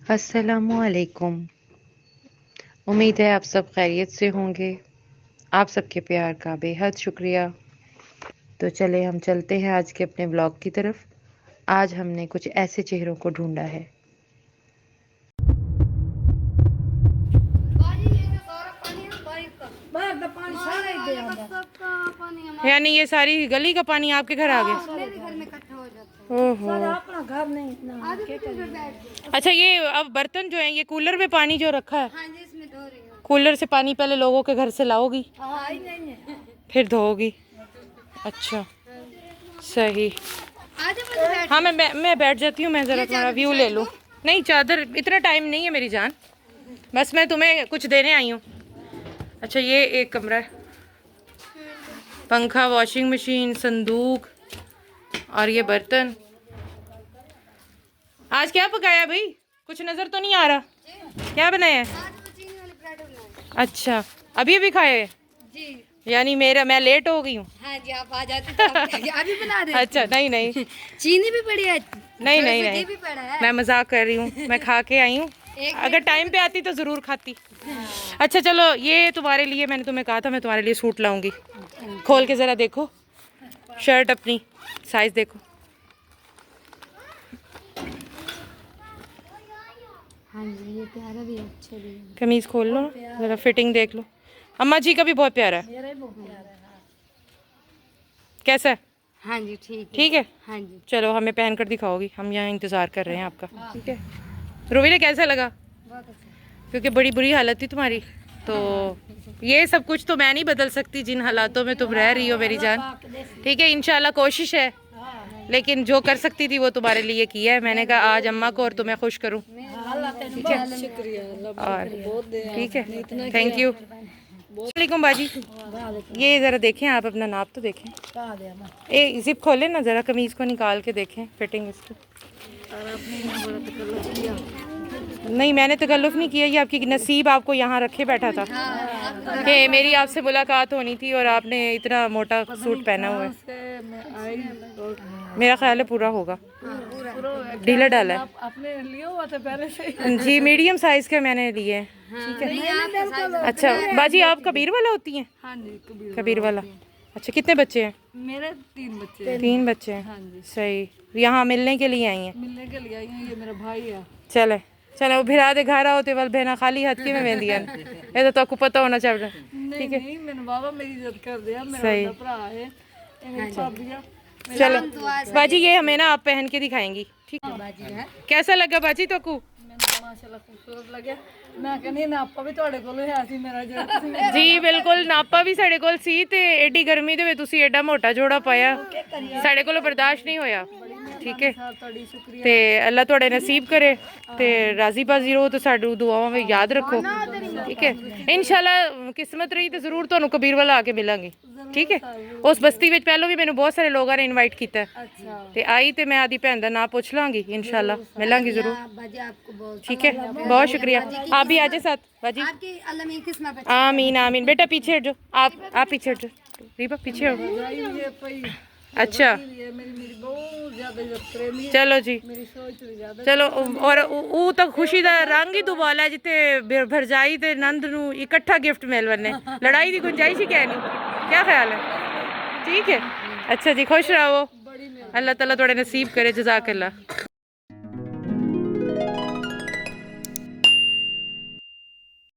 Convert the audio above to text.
अस्सलामुअलैकुम। उम्मीद है आप सब खैरियत से होंगे। आप सबके प्यार का बेहद शुक्रिया। तो चले हम चलते हैं आज के अपने व्लॉग की तरफ। आज हमने कुछ ऐसे चेहरों को ढूंढा है। यानी ये सारी गली का पानी आपके घर आ गया? ओहो। अच्छा, ये अब बर्तन जो हैं ये कूलर में पानी जो रखा है, कूलर से पानी पहले लोगों के घर से लाओगी फिर धोओगी? अच्छा सही। हाँ मैं बैठ जाती हूँ। मैं ज़रा तुम्हारा व्यू ले लूँ। नहीं चादर, इतना टाइम नहीं है मेरी जान, बस मैं तुम्हें कुछ देने आई हूँ। अच्छा ये एक कमरा है, पंखा, वॉशिंग मशीन, संदूक और ये बर्तन। आज क्या पकाया भाई? कुछ नज़र तो नहीं आ रहा। क्या बनाया है? अच्छा अभी अभी खाए जी? यानी मैं लेट हो गई हूँ। हाँ जी, आप आ जाते तो अभी बना रहे। अच्छा नहीं चीनी भी पड़ी है। नहीं भी पड़ा है। मैं मजाक कर रही हूँ। मैं खा के आई हूँ। अगर टाइम पे आती तो ज़रूर खाती। अच्छा चलो, ये तुम्हारे लिए, मैंने तुम्हें कहा था मैं तुम्हारे लिए सूट लाऊंगी। खोल के ज़रा देखो शर्ट अपनी, साइज़ देखो। हाँ जी, ये प्यारा भी है, अच्छा भी है। कमीज़ खोल लो, ज़रा फिटिंग देख लो। अम्मा जी का भी बहुत प्यारा है। कैसा है? हाँ जी ठीक है। हाँ जी चलो हमें पहन कर दिखाओगी, हम यहाँ इंतज़ार कर रहे हैं आपका। ठीक है रूबीना, कैसा लगा? बहुत अच्छा। क्योंकि बड़ी बुरी हालत थी तुम्हारी, तो ये सब कुछ तो मैं नहीं बदल सकती जिन हालातों में तुम रह रही हो मेरी जान। ठीक है इंशाल्लाह कोशिश है, लेकिन जो कर सकती थी वो तुम्हारे लिए किया है। मैंने कहा आज अम्मा को और तुम्हें खुश करूं। ठीक है और ठीक है, थैंक यू। वालेकुम बाजी। ये ज़रा देखें आप, अपना नाप तो देखें। ए जिप खोलें ना ज़रा, कमीज़ को निकाल के देखें फिटिंग इसकी। नहीं मैंने तकल्लुफ़ नहीं किया, ये आपकी नसीब आपको यहाँ रखे बैठा था कि मेरी आपसे मुलाकात होनी थी और आपने इतना मोटा सूट पहना हुआ है। मेरा ख्याल है पूरा होगा, ढीला डाला है। आपने लिया हुआ था पहले से? जी मीडियम साइज़ का मैंने लिए हैं। ठीक है। अच्छा बाजी आप कबीर वाला होती हैं? हाँ जी कबीर वाला। अच्छा कितने बच्चे हैं? मेरे 3 बच्चे। 3 बच्चे हैं। हाँ जी। सही, यहाँ मिलने के लिए आई हैं? मिलने के लिए आई हूँ, ये मेरा भाई है। चले चलो भिरा दे घर आओ तेवल बहना खाली हाथ की में वेंदी है, ये तो आपको पता होना चाहिए। ठीक है नहीं मैंने बाबा मेरी इज्जत कर दिया, मेरा सही। बड़ा भरा है, ये मेरी भाभियाँ। चलो बाजी ये हमें ना आप पहन के दिखाएंगी। ठीक है कैसा लगा बाजी तो को? माशाल्लाह खूबसूरत लगे। मैं कहनी नापा भी ਤੁਹਾਡੇ ਕੋਲ ਹੈ ਸੀ ਮੇਰਾ ਜਿਹੜਾ। जी बिल्कुल नापा भी साढ़े कोल सी ते एडी गर्मी दे विच तुसी एडा मोटा जोड़ा पाया, साढ़े कोल बर्दाश्त नहीं होया। ठीक है ਤੁਹਾਡੀ ਸ਼ੁਕਰੀਆ। ते अल्लाह थोड़े नसीब करे ते राजी बाजी रहो तो साडू दुआवां में याद रखो। ठीक है इंशाल्लाह किस्मत रही तो जरूर तुहानू कबीर वाला आके मिलांगी। ठीक है उस बस्ती में पहलों भी मैंने बहुत सारे लोगों ने इनवाइट किया ते आई ते मैं आदि भैन का नाम पूछ लाँगी, इंशाल्लाह मिलांगी जरूर। ठीक है बहुत शुक्रिया। आप भी आ जाए साथ बाजी। आमीन आमीन। बेटा पीछे हट जाओ, आप पीछे हट जाओ, रीबा पीछे हटो। अच्छा चलो जी चलो। और वो तो खुशी का रंग ही दुबाला है जिथे भरजाई ते नंद नू इकट्ठा गिफ्ट मिल बने, लड़ाई की गुंजाइश ही क्या नहीं। क्या ख्याल है? ठीक है अच्छा जी खुश रहो, अल्लाह ताला थोड़े नसीब करे। जज़ाकल्लाह।